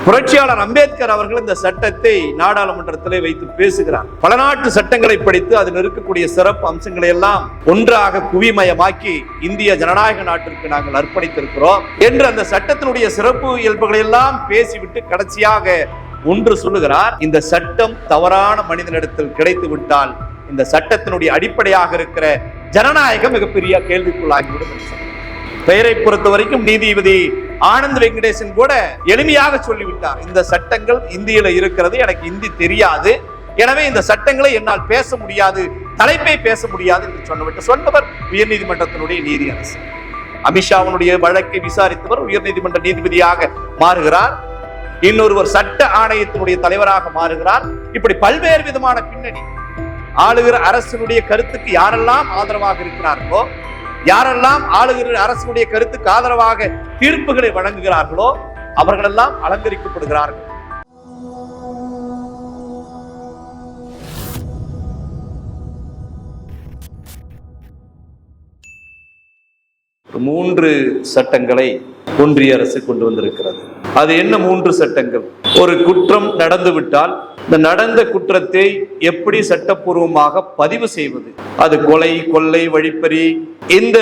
புரட்சியாளர் அம்பேத்கர் அவர்கள் இந்த சட்டத்தை நாடாளுமன்றத்திலே வைத்து பேசுகிறார். பல நாட்டு சட்டங்களை படித்து அதில் இருக்கக்கூடிய சிறப்பு அம்சங்களை எல்லாம் ஒன்றாக குவிமயமாக்கி இந்திய ஜனநாயக நாட்டிற்கு நாங்கள் அர்ப்பணித்திருக்கிறோம் என்று அந்த சட்டத்தினுடைய சிறப்பு இயல்புகளை எல்லாம் பேசிவிட்டு கடைசியாக ஒன்று சொல்லுகிறார்: இந்த சட்டம் தவறான மனிதனிடத்தில் கிடைத்து விட்டால் இந்த சட்டத்தினுடைய அடிப்படையாக இருக்கிற ஜனநாயகம் மிகப்பெரிய கேள்விக்குள்ளாகிவிடும் என்று சொன்னார். பெயரை பொறுத்த வரைக்கும் நீதிபதி ஆனந்த் வெங்கடேசன் கூட எளிமையாக சொல்லிவிட்டார்: இந்த சட்டங்கள் இந்தியில இருக்கிறது, எனக்கு இந்தி தெரியாது, எனவே இந்த சட்டங்களை என்னால் பேச முடியாது, தலைப்பை பேச முடியாது என்று சொன்னவர் உயர்நீதிமன்றத்தினுடைய நீதியரசர். அமித்ஷாவினுடைய வழக்கை விசாரித்தவர் உயர்நீதிமன்ற நீதிபதியாக மாறுகிறார். இன்னொருவர் சட்ட ஆணையத்தினுடைய தலைவராக மாறுகிறார். இப்படி பல்வேறு விதமான பின்னணி. ஆளுகிற அரசினுடைய கருத்துக்கு யாரெல்லாம் ஆதரவாக இருக்கிறார்களோ, யாரெல்லாம் ஆளுகிற அரசுடைய கருத்துக்கு ஆதரவாக தீர்ப்புகளை வழங்குகிறார்களோ அவர்களெல்லாம் அலங்கரிக்கப்படுகிறார்கள். மூன்று சட்டங்களை ஒன்றிய அரசு கொண்டு வந்திருக்கிறது. அது என்ன மூன்று சட்டங்கள்? ஒரு குற்றம் நடந்துவிட்டால் இந்த நடந்த குற்றத்தை எப்படி சட்டப்பூர்வமாக பதிவு செய்வது, அது கொலை, கொள்ளை, வழிப்பறி, இந்த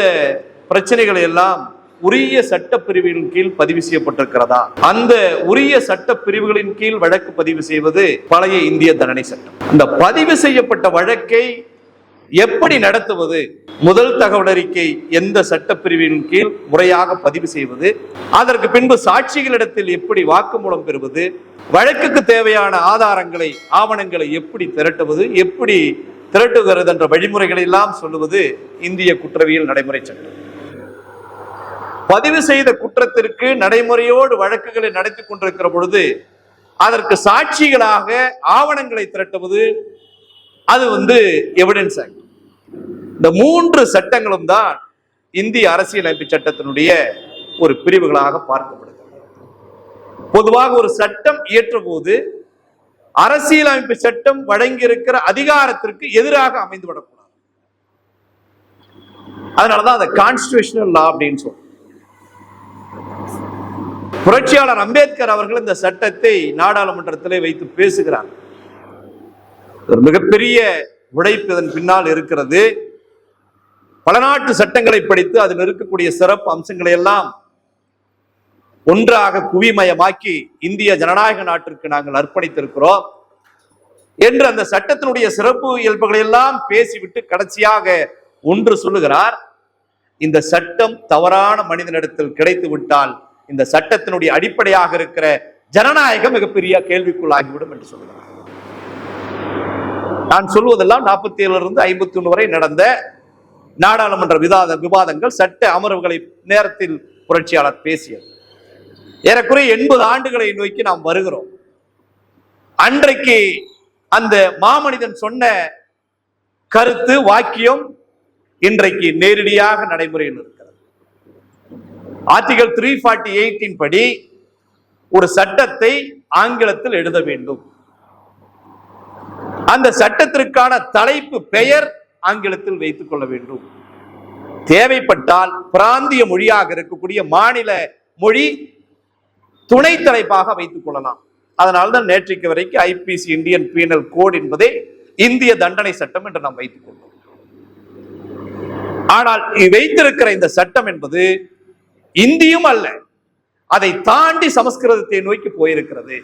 பிரச்சனைகளை எல்லாம் உரிய சட்ட பிரிவுகளின் கீழ் பதிவு செய்யப்பட்டிருக்கிறதா, அந்த உரிய சட்ட பிரிவுகளின் கீழ் வழக்கு பதிவு செய்வது பழைய இந்திய தண்டனை சட்டம். அந்த பதிவு செய்யப்பட்ட வழக்கை எப்படி நடத்துவது, முதல் தகவல் அறிக்கை எந்த சட்டப்பிரிவின் கீழ் முறையாக பதிவு செய்வது, அதற்கு பின்பு சாட்சிகளிடத்தில் எப்படி வாக்குமூலம் பெறுவது, வழக்குக்கு தேவையான ஆதாரங்களை, ஆவணங்களை எப்படி திரட்டுவது, எப்படி திரட்டுகிறது என்ற வழிமுறைகளை எல்லாம் சொல்லுவது இந்திய குற்றவியல் நடைமுறை சட்டம். பதிவு செய்த குற்றத்திற்கு நடைமுறையோடு வழக்குகளை நடத்தி கொண்டிருக்கிற பொழுது அதற்கு சாட்சிகளாக ஆவணங்களை திரட்டுவது அது எவிடன்ஸ் ஆக்ட். இந்த மூன்று சட்டங்களும் தான் இந்திய அரசியலமைப்பு சட்டத்தினுடைய ஒரு பிரிவுகளாக பார்க்கப்படுகிறது. பொதுவாக ஒரு சட்டம் இயற்ற போது அரசியலமைப்பு சட்டம் வழங்கியிருக்கிற அதிகாரத்திற்கு எதிராக அமைந்துவிடக்கூடாது. அதனாலதான் அதை கான்ஸ்டிடியூஷனல் லா அப்படின்னு சொல்றோம். புரட்சியாளர் அம்பேத்கர் அவர்கள் இந்த சட்டத்தை நாடாளுமன்றத்திலே வைத்து பேசுகிறார். ஒரு மிகப்பெரிய உழைப்பு இதன் பின்னால் இருக்கிறது. பல நாட்டு சட்டங்களை படித்து அதில் இருக்கக்கூடிய சிறப்பு அம்சங்களை எல்லாம் ஒன்றாக குவிமயமாக்கி இந்திய ஜனநாயக நாட்டிற்கு நாங்கள் அர்ப்பணித்திருக்கிறோம் என்று அந்த சட்டத்தினுடைய சிறப்பு இயல்புகளை எல்லாம் பேசிவிட்டு கடைசியாக ஒன்று சொல்லுகிறார்: இந்த சட்டம் தவறான மனிதனிடத்தில் கிடைத்து விட்டால் இந்த சட்டத்தினுடைய அடிப்படையாக இருக்கிற ஜனநாயகம் மிகப்பெரிய கேள்விக்குள்ளாகிவிடும் என்று சொல்லுகிறார். நான் சொல்வதெல்லாம் 47 இருந்து 51 வரை நடந்த நாடாளுமன்ற விவாதங்கள், சட்ட அமர்வுகளை நேரத்தில் புரட்சியாளர் பேசியது. ஏறக்குறைய 80 ஆண்டுகளை நோக்கி நாம் வருகிறோம். அன்றைக்கு அந்த மாமனிதன் சொன்ன கருத்து, வாக்கியம் இன்றைக்கு நேரடியாக நடைமுறையில் இருக்கிறது. ஆர்டிகல் 348 படி ஒரு சட்டத்தை ஆங்கிலத்தில் எழுத வேண்டும். அந்த சட்டத்திற்கான தலைப்பு, பெயர் ஆங்கிலத்தில் வைத்துக் கொள்ள வேண்டும். தேவைப்பட்டால் பிராந்திய மொழியாக இருக்கக்கூடிய மாநில மொழி துணை தலைப்பாக வைத்துக் கொள்ளலாம். அதனால்தான் நேற்றைக்கு வரைக்கும் ஐபிசி, இந்தியன் பீனல் கோட் என்பதே இந்திய தண்டனை சட்டம் என்று நாம் வைத்துக் கொள்வோம். ஆனால் வைத்திருக்கிற இந்த சட்டம் என்பது இந்தியும் அல்ல, அதை தாண்டி சமஸ்கிருதத்தை நோக்கி போயிருக்கிறது.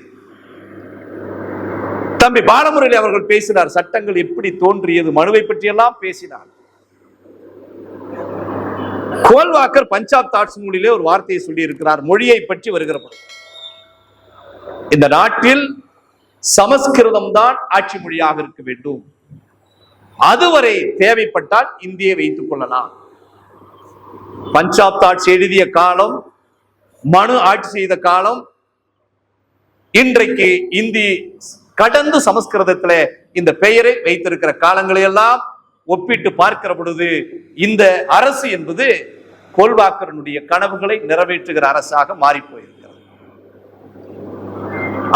தம்பி பாலமுரளி அவர்கள் பேசினார், சட்டங்கள் எப்படி தோன்றியது, மனுவை பற்றி எல்லாம் பேசினார். கோல்வாக்கர் பஞ்சாப் தாட்ஸ் நூலிலே ஒரு வார்த்தையை சொல்லி இருக்கிறார், மொழியை பற்றி வருகிற பொழுது. இந்த நாட்டில் சமஸ்கிருதம் தான் ஆட்சி மொழியாக இருக்க வேண்டும், அதுவரை தேவைப்பட்டால் இந்தியை வைத்துக் கொள்ளலாம். பஞ்சாப் தாட்ஸ் எழுதிய காலம், மனு ஆட்சி செய்த காலம், இன்றைக்கு இந்தி கடந்து சமஸ்கிருதத்திலே இந்த பெயரை வைத்திருக்கிற காலங்களை எல்லாம் ஒப்பிட்டு பார்க்கிற பொழுது இந்த அரசு என்பது கோல்வாக்கரனுடைய கனவுகளை நிறைவேற்றுகிற அரசாக மாறி போயிருக்கிறது.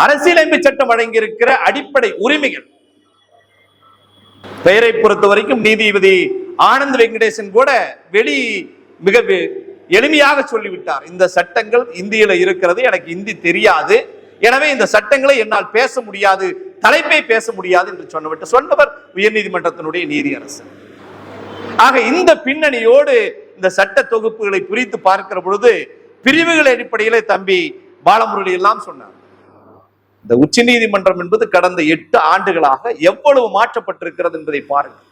அரசியலமைப்பு சட்டம் வழங்கியிருக்கிற அடிப்படை உரிமைகள், பெயரை பொறுத்த வரைக்கும் நீதிபதி ஆனந்த் வெங்கடேசன் கூட மிக எளிமையாக சொல்லிவிட்டார்: இந்த சட்டங்கள் இந்தியில இருக்கிறது, எனக்கு இந்தி தெரியாது, எனவே இந்த சட்டங்களை என்னால் பேச முடியாது, தலைப்பை பேச முடியாது என்று சொன்னவர் உயர்நீதிமன்றத்தினுடைய நீதியரசர். ஆக இந்த பின்னணியோடு இந்த சட்ட தொகுப்புகளை குறித்து பார்க்கிற பொழுது பிரிவுகள் அடிப்படையிலே தம்பி பாலமுரளி எல்லாம் சொன்னார். இந்த உச்ச நீதிமன்றம் என்பது கடந்த 8 ஆண்டுகளாக எவ்வளவு மாற்றப்பட்டிருக்கிறது என்பதை பாருங்கள்.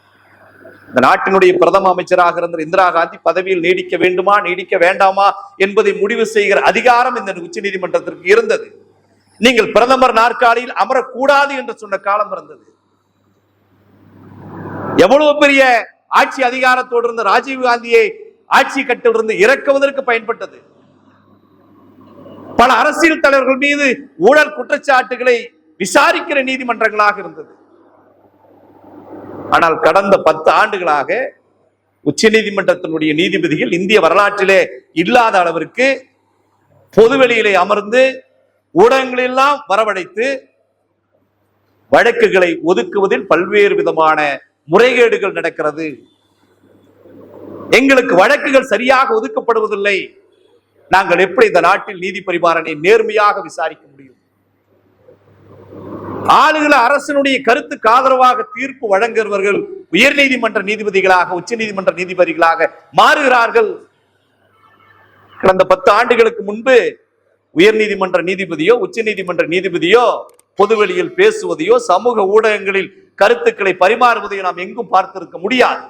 இந்த நாட்டினுடைய பிரதம அமைச்சராக இருந்த இந்திரா காந்தி பதவியில் நீடிக்க வேண்டுமா நீடிக்க வேண்டாமா என்பதை முடிவு செய்கிற அதிகாரம் இந்த உச்ச நீதிமன்றத்திற்கு இருந்தது. நீங்கள் பிரதமர் நாற்காலியில் அமரக்கூடாது என்று சொன்ன காலம் இருந்தது. எவ்வளவு பெரிய ஆட்சி அதிகாரத்தோடு இருந்த ராஜீவ் காந்தியை ஆட்சி கட்டிலிருந்து இறக்குவதற்கு பயன்பட்டது. பல அரசியல் தலைவர்கள் மீது ஊழல் குற்றச்சாட்டுகளை விசாரிக்கிற நீதிமன்றங்களாக இருந்தது. ஆனால் கடந்த 10 ஆண்டுகளாக உச்ச நீதிமன்றத்தினுடைய நீதிபதிகள் இந்திய வரலாற்றிலே இல்லாத அளவிற்கு பொதுவெளியிலே அமர்ந்து ஊடகங்களெல்லாம் வரவழைத்து வழக்குகளை ஒதுக்குவதில் பல்வேறு விதமான முறைகேடுகள் நடக்கிறது. எங்களுக்கு வழக்குகள் சரியாக ஒதுக்கப்படுவதில்லை, நாங்கள் எப்படி இந்த நாட்டில் நீதி பரிமாறனை நேர்மையாக விசாரிக்க முடியும்? ஆளுகிற அரசனுடைய கருத்துக்கு ஆதரவாக தீர்ப்பு வழங்குகிறவர்கள் உயர் நீதிமன்ற நீதிபதிகளாக உச்ச நீதிமன்ற நீதிபதிகளாக மாறுகிறார்கள். கடந்த 10 ஆண்டுகளுக்கு முன்பு உயர் நீதிமன்ற நீதிபதியோ உச்ச நீதிமன்ற நீதிபதியோ பொதுவெளியில் பேசுவதையோ சமூக ஊடகங்களில் கருத்துக்களை பரிமாறுவதையோ நாம் எங்கும் பார்த்திருக்க முடியாது.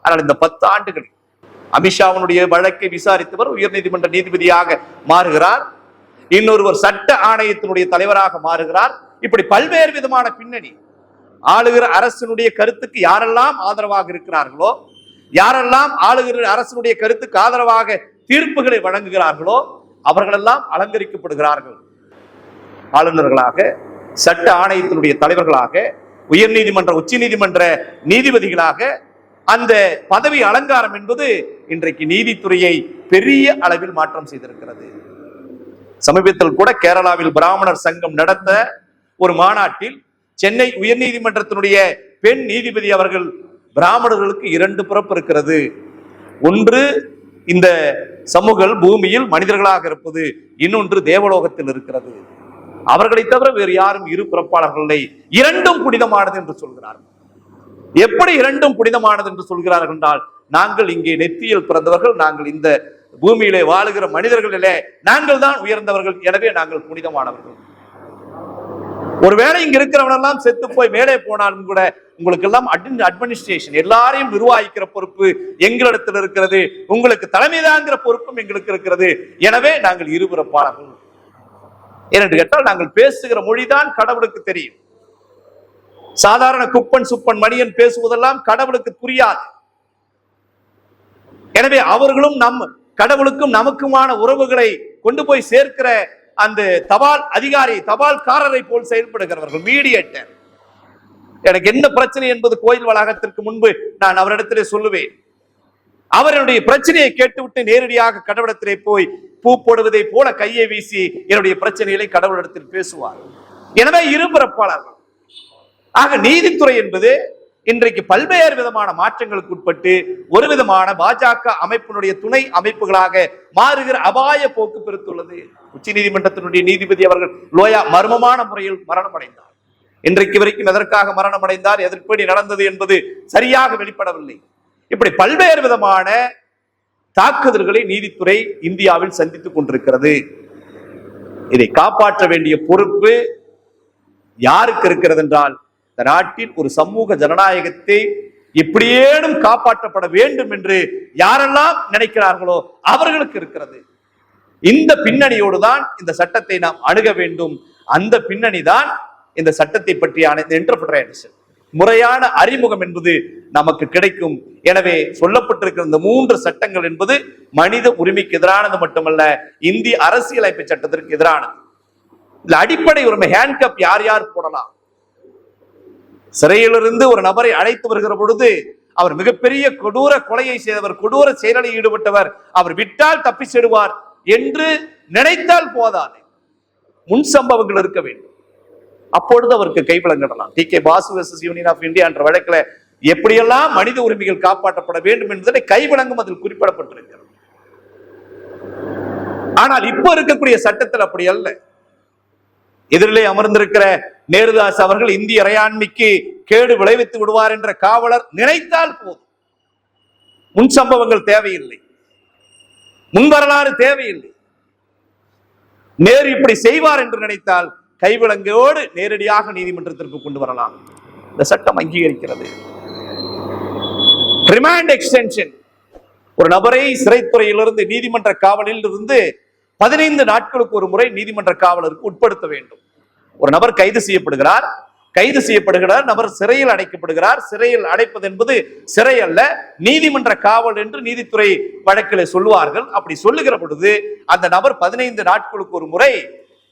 ஆனால் இந்த 10 ஆண்டுகள் அமித்ஷாவினுடைய வழக்கை விசாரித்தவர் உயர் நீதிமன்ற நீதிபதியாக மாறுகிறார், இன்னொருவர் சட்ட ஆணையத்தினுடைய தலைவராக மாறுகிறார். இப்படி பல்வேறு விதமான பின்னணி. ஆளுகிற அரசினுடைய கருத்துக்கு யாரெல்லாம் ஆதரவாக இருக்கிறார்களோ, யாரெல்லாம் ஆளுகிற அரசினுடைய கருத்துக்கு ஆதரவாக தீர்ப்புகளை வழங்குகிறார்களோ அவர்களெல்லாம் அலங்கரிக்கப்படுகிறார்கள். ஆளுநர்களாக, சட்ட ஆணையத்தினுடைய தலைவர்களாக, உயர் நீதிமன்ற உச்ச நீதிமன்ற நீதிபதிகளாக அந்த பதவி அலங்காரம் என்பது இன்றைக்கு நீதித்துறையை பெரிய அளவில் மாற்றம் செய்திருக்கிறது. சமீபத்தில் கூட கேரளாவில் பிராமணர் சங்கம் நடத்த ஒரு மாநாட்டில் சென்னை உயர் நீதிமன்றத்தினுடைய பெண் நீதிபதி அவர்கள், பிராமணர்களுக்கு 2 பிறப்பு இருக்கிறது, ஒன்று இந்த சமூக பூமியில் மனிதர்களாக இருப்பது, இன்னொன்று தேவலோகத்தில் இருக்கிறது, அவர்களை தவிர வேறு யாரும் 2 பிறப்பாளர்களை, 2ம் புனிதமானது என்று சொல்கிறார்கள். எப்படி 2ம் புனிதமானது என்று சொல்கிறார்கள் என்றால், நாங்கள் இங்கே நெத்தியில் பிறந்தவர்கள், நாங்கள் இந்த பூமியிலே வாழுகிற மனிதர்களிலே நாங்கள் தான் உயர்ந்தவர்கள், எனவே நாங்கள் புனிதமானவர்கள். ஒருவேளை இங்க இருக்கிறவனெல்லாம் செத்து போய் மேலே போனாலும் கூட உங்களுக்கு எல்லாம் அட்மினிஸ்ட்ரேஷன், எல்லாரையும் நிர்வகிக்கிற பொறுப்பு எங்களிடத்தில் இருக்கிறது, உங்களுக்கு தலைமை தாங்கிற பொறுப்பும் எங்களுக்கு இருக்கிறது, எனவே நாங்கள் 2 பிறப்பாளர்கள். ஏனென்று கேட்டால் நாங்கள் பேசுகிற மொழிதான் கடவுளுக்கு தெரியும். சாதாரண குப்பன் சுப்பன் மணியன் பேசுவதெல்லாம் கடவுளுக்கு புரியாது. எனவே அவர்களும் கடவுளுக்கும் நமக்குமான உறவுகளை கொண்டு போய் சேர்க்கிற அந்த தபால் அதிகாரி, தபால்காரரை போல் செயல்படுகிறவர்கள், மீடியேட்டர். எனக்கு என்ன பிரச்சனை என்பது கோயில் வளாகத்திற்கு முன்பு நான் அவரிடத்திலே சொல்லுவேன். அவருடைய பிரச்சனையை கேட்டுவிட்டு நேரடியாக கடவுளிடத்திலே போய் பூ போடுவதை போல கையை வீசி என்னுடைய பிரச்சனைகளை கடவுளிடத்தில் பேசுவார். எனவே 2 பிறப்பாளர்கள். ஆக நீதித்துறை என்பது இன்றைக்கு பல்வேறு விதமான மாற்றங்களுக்கு உட்பட்டு ஒரு விதமான பாஜக அமைப்பினுடைய துணை அமைப்புகளாக மாறுகிற அபாய போக்கு பெருத்துள்ளது. உச்ச நீதிமன்றத்தினுடைய நீதிபதி அவர்கள் லோயா மர்மமான முறையில் மரணம் அடைந்தார். இன்றைக்கு வரைக்கும் எதற்காக மரணம் அடைந்தார், எதற்படி நடந்தது என்பது சரியாக வெளிப்படவில்லை. இப்படி பல்வேறு விதமான தாக்குதல்களை நீதித்துறை இந்தியாவில் சந்தித்துக் கொண்டிருக்கிறது. இதை காப்பாற்ற வேண்டிய பொறுப்பு யாருக்கு இருக்கிறது என்றால், இந்த நாட்டில் ஒரு சமூக ஜனநாயகத்தை எப்படியேனும் காப்பாற்றப்பட வேண்டும் என்று யாரெல்லாம் நினைக்கிறார்களோ அவர்களுக்கு இருக்கிறது. இந்த பின்னணியோடு தான் இந்த சட்டத்தை நாம் அணுக வேண்டும். அந்த பின்னணி தான் இந்த சட்டத்தை பற்றியான இன்டர்பிரேஷன், முறையான அறிமுகம் என்பது நமக்கு கிடைக்கும். எனவே சொல்லப்பட்டிருக்கிற இந்த 3 சட்டங்கள் என்பது மனித உரிமைக்கு எதிரானது மட்டுமல்ல, இந்திய அரசியலமைப்பு சட்டத்திற்கு எதிரானது. இந்த அடிப்படை உரிமை ஹேண்ட்கப் யார் யார் போடலாம்? சிறையிலிருந்து ஒரு நபரை அழைத்து வருகிற பொழுது அவர் மிகப்பெரிய கொடூர கொலையை செய்தவர், கொடூர செயலில் ஈடுபட்டவர், அவர் விட்டால் தப்பி செடுவார் என்று நினைத்தால் போதாது, முன் சம்பவங்கள் இருக்க வேண்டும். அப்பொழுது அவருக்கு கைவிலங்கிடலாம். D K Basu versus Union of India என்ற வழக்கில் எப்படியெல்லாம் மனித உரிமைகள் காப்பாற்றப்பட வேண்டும் என்பதை கைவிலங்கும் அதில் குறிப்பிடப்பட்டிருக்கிறது. ஆனால் இப்ப இருக்கக்கூடிய சட்டத்தில் அப்படி அல்ல. எதிரிலே அமர்ந்திருக்கிற நேருதாஸ் அவர்கள் இந்திய இறையாண்மைக்கு கேடு விளைவித்து விடுவார் என்ற காவலர் நினைத்தால் போதும். முன் சம்பவங்கள் தேவையில்லை, முன் வரலாறு தேவையில்லை. நேரு இப்படி செய்வார் என்று நினைத்தால் கைவிலங்கோடு நேரடியாக நீதிமன்றத்திற்கு கொண்டு வரலாம். இந்த சட்டம் அங்கீகரிக்கிறது. ரிமாண்ட் எக்ஸ்டென்ஷன், ஒரு நபரை சிறைத்துறையிலிருந்து நீதிமன்ற காவலில் இருந்து 15 நாட்களுக்கு ஒரு முறை நீதிமன்ற காவலருக்கு உட்படுத்த வேண்டும். ஒரு நபர் கைது செய்யப்படுகிறார், நபர் சிறையில் அடைக்கப்படுகிறார். சிறையில் அடைப்பது என்பது சிறை அல்ல, நீதிமன்ற காவல் என்று நீதித்துறை வழக்கில் சொல்லுவார்கள். அப்படி சொல்லுகிற பொழுது அந்த நபர் 15 நாட்களுக்கு ஒரு முறை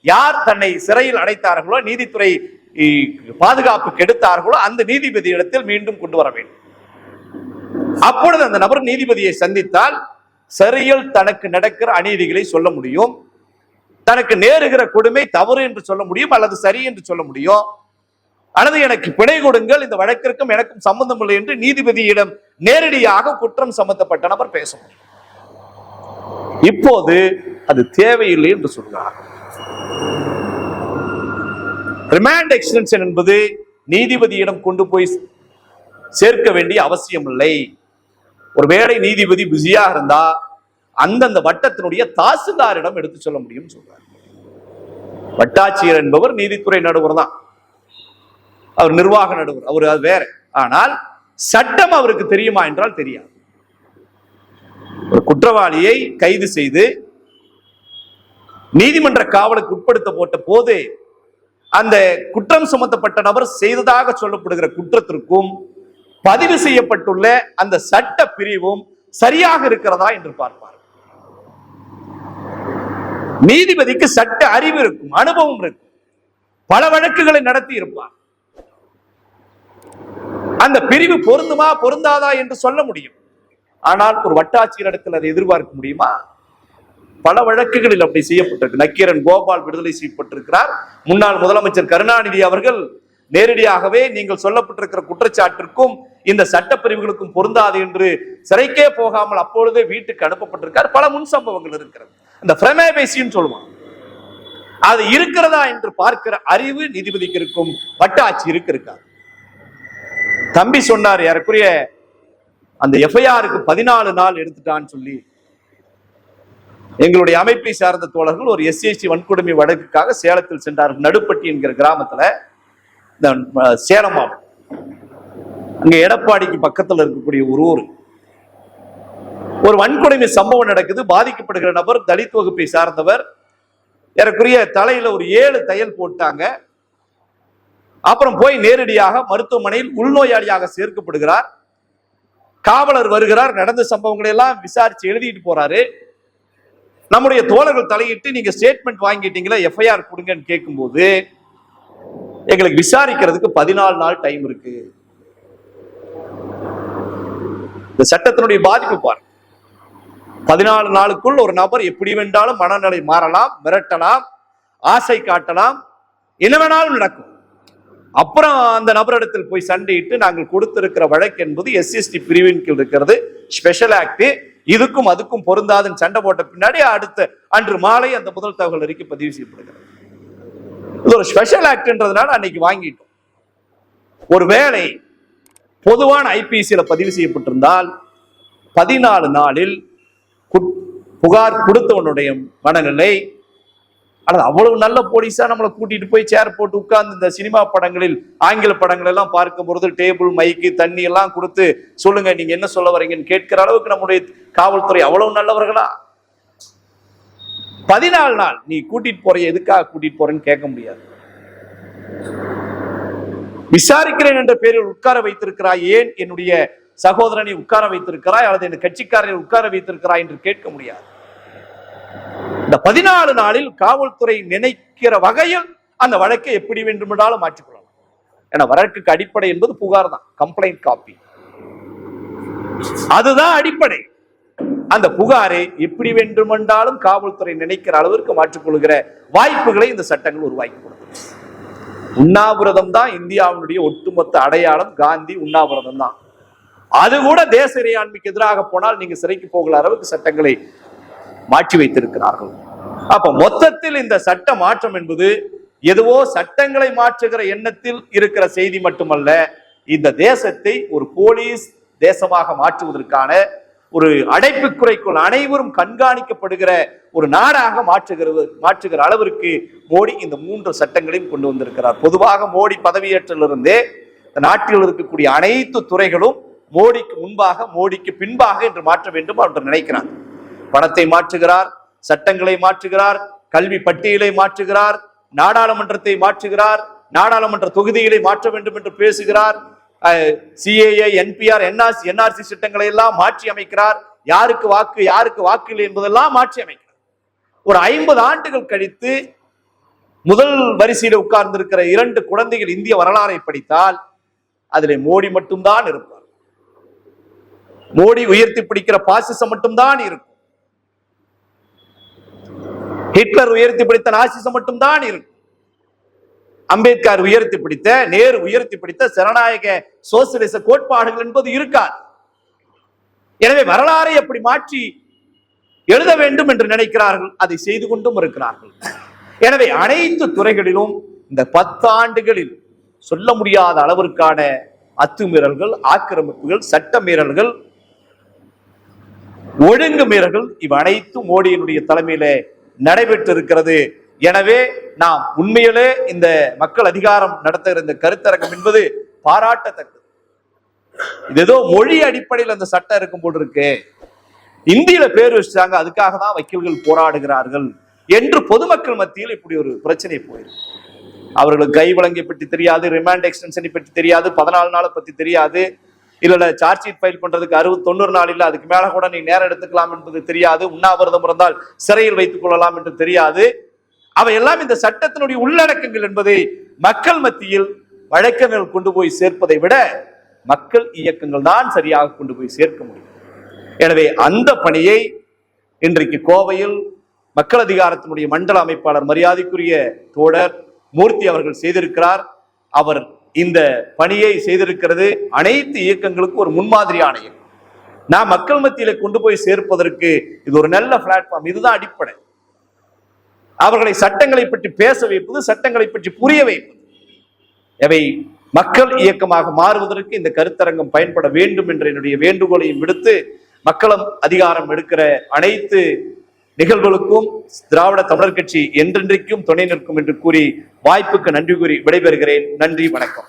யார் தன்னை சிறையில் அடைத்தார்களோ, நீதித்துறை பாதுகாப்புக்கு எடுத்தார்களோ அந்த நீதிபதி இடத்தில் மீண்டும் கொண்டு வர வேண்டும். அப்பொழுது அந்த நபர் நீதிபதியை சந்தித்தால் சிறையில் தனக்கு நடக்கிற அநீதிகளை சொல்ல முடியும், தனக்கு நேருகிற கொடுமை தவறு என்று சொல்ல முடியும், அல்லது சரி என்று சொல்ல முடியும், அல்லது எனக்கு பிணை கொடுங்கள், இந்த வழக்கிற்கும் எனக்கும் சம்பந்தம் இல்லை என்று நீதிபதியிடம் நேரடியாக குற்றம் சம்பந்தப்பட்ட நபர் பேச முடியும். இப்போது அது தேவையில்லை என்று சொல்கிறார். ரிமாண்ட் எக்ஸ்டென்ஷன் என்பது நீதிபதியிடம் கொண்டு போய் சேர்க்க வேண்டிய அவசியம் இல்லை. ஒருவேளை நீதிபதி பிஸியா இருந்தா அந்தந்த வட்டத்தினுடைய தாசில்தாரிடம் எடுத்து சொல்ல முடியும் சொல்றார். வட்டாட்சியர் என்பவர் நீதித்துறை நடுவர் தான், அவர் நிர்வாக நடுவர், அவர் அது வேற. ஆனால் சட்டம் அவருக்கு தெரியுமா என்றால் தெரியாது. ஒரு குற்றவாளியை கைது செய்து நீதிமன்ற காவலுக்கு உட்படுத்த போட்ட போது அந்த குற்றம் சுமத்தப்பட்ட நபர் செய்ததாக சொல்லப்படுகிற குற்றத்திற்கும் பதிவு செய்யப்பட்டுள்ள அந்த சட்ட பிரிவும் சரியாக இருக்கிறதா என்று பார்ப்பார். நீதிபதிக்கு சட்ட அறிவு இருக்கும், அனுபவம் இருக்கும், பல வழக்குகளை நடத்தி இருப்பார். அந்த பிரிவு பொருந்துமா பொருந்தாதா என்று சொல்ல முடியும். ஆனால் ஒரு வட்டாட்சியர் இடத்தில் அதை எதிர்பார்க்க முடியுமா? பல வழக்குகளில் அப்படி செய்யப்பட்டிருக்கு. நக்கீரன் கோபால் விடுதலை செய்யப்பட்டிருக்கிறார். முன்னாள் முதலமைச்சர் கருணாநிதி அவர்கள் நேரடியாகவே நீங்கள் சொல்லப்பட்டிருக்கிற குற்றச்சாட்டிற்கும் இந்த சட்டப்பிரிவுகளுக்கும் பொருந்தாது என்று சிறைக்கே போகாமல் அப்பொழுதே வீட்டுக்கு அனுப்பப்பட்டிருக்கார். பல முன் சம்பவங்கள் இருக்கிறது. இந்த பிரமேபேசின்னு சொல்லுவாங்க, அது இருக்கிறதா என்று பார்க்கிற அறிவு நீதிபதிக்கு இருக்கும், வட்டாட்சியருக்கு இருக்காது. தம்பி சொன்னார், ஏறக்குறைய அந்த எஃப்ஐஆருக்கு 14 நாள் எடுத்துட்டான்னு சொல்லி. எங்களுடைய அமைப்பை சார்ந்த தோழர்கள் ஒரு எஸ்சிஎஸ்டி வன்கொடுமை வழக்குக்காக சேலத்தில் சென்றார்கள். நடுப்பட்டி என்கிற கிராமத்துல, சேலம் மாவட்டம், அங்க எடப்பாடிக்கு பக்கத்தில் இருக்கக்கூடிய ஒரு ஊர். ஒரு வன்கொடுமை சம்பவம் நடக்குது. பாதிக்கப்படுகிற நபர் தலித் வகுப்பை சார்ந்தவர். ஏறக்குறைய தலையில ஒரு 7 தையல் போட்டாங்க. அப்புறம் போய் நேரடியாக மருத்துவமனையில் உள்நோயாளியாக சேர்க்கப்படுகிறார். காவலர் வருகிறார், நடந்த சம்பவங்களை எல்லாம் விசாரிச்சு எழுதிட்டு போறாரு. நம்முடைய தோழர்கள் தலையிட்டு நீங்க ஸ்டேட்மெண்ட் வாங்கிட்டீங்களா, எஃப்ஐஆர் கொடுங்கன்னு கேட்கும்போது எங்களுக்கு விசாரிக்கிறதுக்கு 14 நாள் டைம் இருக்கு. இந்த சட்டத்தினுடைய பாதிப்பு பாருங்க. 14 நாளுக்குள் ஒரு நபர் எப்படி வேண்டாலும் மனநிலை மாறலாம், மிரட்டலாம், ஆசை காட்டலாம், என்ன வேணாலும் நடக்கும். அப்புறம் அந்த நபரிடத்தில் போய் சண்டையிட்டு நாங்கள் கொடுத்திருக்கிற வழக்கு என்பது எஸ்சிஎஸ்டி பிரிவின் கீழ் இருக்கிறது, ஸ்பெஷல் ஆக்ட், இதுக்கும் அதுக்கும் பொருந்தாதுன்னு சண்டை போட்ட பின்னாடி அடுத்த அன்று மாலை அந்த முதல் தகவல் அறிக்கை பதிவு செய்யப்படுகிறது. இது ஒரு ஸ்பெஷல் ஆக்ட்ன்றதுனால அன்னைக்கு வாங்கிட்டோம். ஒருவேளை பொதுவான ஐபிசியில பதிவு செய்யப்பட்டிருந்தால் 14 நாளில் புகார் கொடுத்தவனுடைய மனநிலை, ஆனால் அவ்வளவு நல்ல போலீஸா நம்மளை கூட்டிட்டு போய் சேர் போட்டு உட்கார்ந்து இந்த சினிமா படங்களில் ஆங்கில படங்கள் எல்லாம் பார்க்கும் பொழுது டேபிள் மைக்கு தண்ணி எல்லாம் கொடுத்து சொல்லுங்க நீங்க என்ன சொல்ல வரீங்கன்னு கேட்கிற அளவுக்கு நம்முடைய காவல்துறை அவ்வளவு நல்லவர்களா? 14 நாள் நீ கூட்டிட்டு போற, எதுக்காக கூட்டிட்டு போறேன்னு கேட்க முடியாது. விசாரிக்கிறேன் என்ற பேரில் உட்கார வைத்திருக்கிறாய், ஏன் என்னுடைய சகோதரனை உட்கார வைத்திருக்கிறாய் அல்லது என் கட்சிக்காரனை உட்கார வைத்திருக்கிறாய் என்று கேட்க முடியாது. இந்த 14 நாளில் காவல்துறை நினைக்கிற வகையில் அந்த வழக்கை எப்படி வேண்டுமென்றாலும் மாற்றிக்கொள்ளலாம். ஏன்னா வழக்குக்கு அடிப்படை என்பது புகார் தான், கம்ப்ளைண்ட் காப்பி, அதுதான் அடிப்படை. அந்த புகாரை எப்படி வேண்டுமென்றாலும் காவல்துறை நினைக்கிற அளவிற்கு மாற்றிக்கொள்கிற வாய்ப்புகளை இந்த சட்டங்கள் உருவாக்கி கொடுக்கும். உண்ணாவிரதம் தான் இந்தியாவினுடைய ஒட்டுமொத்த அடையாளம். காந்தி உண்ணாவிரதம் தான். அது கூட தேச இறையாண்மைக்கு எதிராக போனால் நீங்க சிறைக்கு போகிற அளவுக்கு சட்டங்களை மாற்றி வைத்திருக்கிறார்கள். அப்ப மொத்தத்தில் இந்த சட்ட மாற்றம் என்பது எதுவோ சட்டங்களை மாற்றுகிற எண்ணத்தில் இருக்கிற செய்தி மட்டுமல்ல, இந்த தேசத்தை ஒரு போலீஸ் தேசமாக மாற்றுவதற்கான ஒரு அடைப்புக்குறைக்குள் அனைவரும் கண்காணிக்கப்படுகிற ஒரு நாடாக மாற்றுகிற அளவிற்கு மோடி இந்த 3 சட்டங்களையும் கொண்டு வந்திருக்கிறார். பொதுவாக மோடி பதவியேற்றிலிருந்தே இந்த நாட்டில் இருக்கக்கூடிய அனைத்து துறைகளும் மோடிக்கு முன்பாக மோடிக்கு பின்பாக என்று மாற்ற வேண்டும் என்று நினைக்கிறார். பணத்தை மாற்றுகிறார், சட்டங்களை மாற்றுகிறார், கல்வி பட்டியலை மாற்றுகிறார், நாடாளுமன்றத்தை மாற்றுகிறார், நாடாளுமன்ற தொகுதிகளை மாற்ற வேண்டும் என்று பேசுகிறார். சிஏஏ, என்பிஆர், என்ஆர்சி சட்டங்களை எல்லாம் மாற்றி அமைக்கிறார். யாருக்கு வாக்கு யாருக்கு வாக்கு இல்லை என்பதெல்லாம் மாற்றி அமைக்கிறார். ஒரு 50 ஆண்டுகள் கழித்து முதல் வரிசையில் உட்கார்ந்திருக்கிற 2 குழந்தைகள் இந்திய வரலாறை படித்தால் அதிலே மோடி மட்டும்தான் இருப்பார். மோடி உயர்த்தி பிடிக்கிற பாசிசம் மட்டும்தான் இருக்கும். ஹிட்லர் உயர்த்தி பிடித்த நாசிசம் மட்டும்தான் இருக்கும். அம்பேத்கர் உயர்த்தி பிடித்த, நேரு உயர்த்தி பிடித்த ஜனநாயக சோசியலிச கோட்பாடுகள் என்பது இருக்காது. எனவே வரலாறை அப்படி மாற்றி எழுத வேண்டும் என்று நினைக்கிறார்கள், அதை செய்து கொண்டும் இருக்கிறார்கள். எனவே அனைத்து துறைகளிலும் இந்த 10 ஆண்டுகளில் சொல்ல முடியாத அளவிற்கான அத்துமீறல்கள், ஆக்கிரமிப்புகள், சட்ட மீறல்கள், ஒழுங்கு மீறல்கள் இவ் அனைத்தும் மோடியினுடைய தலைமையில நடைபெற்றிருக்கிறது. எனவே நாம் உண்மையிலே இந்த மக்கள் அதிகாரம் நடத்துகிற இந்த கருத்தரங்கம் என்பது பாராட்டத்தக்கது. இது ஏதோ மொழி அடிப்படையில் அந்த சட்டம் இருக்கும் போது இருக்கு, இந்தியில பேர் வச்சாங்க, அதுக்காக தான் வக்கீல்கள் போராடுகிறார்கள் என்று பொதுமக்கள் மத்தியில் இப்படி ஒரு பிரச்சனை போயிருக்கு. அவர்களுக்கு கை வழங்கை பற்றி தெரியாது, ரிமாண்ட் எக்ஸ்டென்ஷனை பற்றி தெரியாது, 14 நாளை பற்றி தெரியாது, இல்ல சார்ஜ் ஷீட் ஃபைல் பண்றதுக்கு 60-90 நாள் இல்ல அதுக்கு மேல கூட நீ நேரம் எடுத்துக்கலாம் என்பது தெரியாது, உண்ணாவிரதம் இருந்தால் சிறையில் வைத்துக் கொள்ளலாம் என்று தெரியாது. அவையெல்லாம் இந்த சட்டத்தினுடைய உள்ளடக்கங்கள் என்பதை மக்கள் மத்தியில் வழக்கறிஞர்கள் கொண்டு போய் சேர்ப்பதை விட மக்கள் இயக்கங்கள் தான் சரியாக கொண்டு போய் சேர்க்க முடியும். எனவே அந்த பணியை இன்றைக்கு கோவையில் மக்கள் அதிகாரத்தினுடைய மண்டல அமைப்பாளர் மரியாதைக்குரிய தோழர் மூர்த்தி அவர்கள் செய்திருக்கிறார். அவர் இந்த பணியை செய்திருக்கிறது அனைத்து இயக்கங்களுக்கும் ஒரு முன்மாதிரியான இயக்கம். நான் மக்கள் மத்தியில கொண்டு போய் சேர்ப்பதற்கு இது ஒரு நல்ல பிளாட்ஃபார்ம். இதுதான் அடிப்படை. அவர்களை சட்டங்களை பற்றி பேச வைப்பது, சட்டங்களை பற்றி புரிய வைப்பது. அவை மக்கள் இயக்கமாக மாறுவதற்கு இந்த கருத்தரங்கம் பயன்பட வேண்டும் என்ற என்னுடைய வேண்டுகோளையும் விடுத்து, மக்களும் அதிகாரம் எடுக்கிற அனைத்து நிகழ்வுகளுக்கும் திராவிட தமிழர் கட்சி என்றென்றைக்கும் துணை நிற்கும் என்று கூறி வாய்ப்புக்கு நன்றி கூறி விடைபெறுகிறேன். நன்றி, வணக்கம்.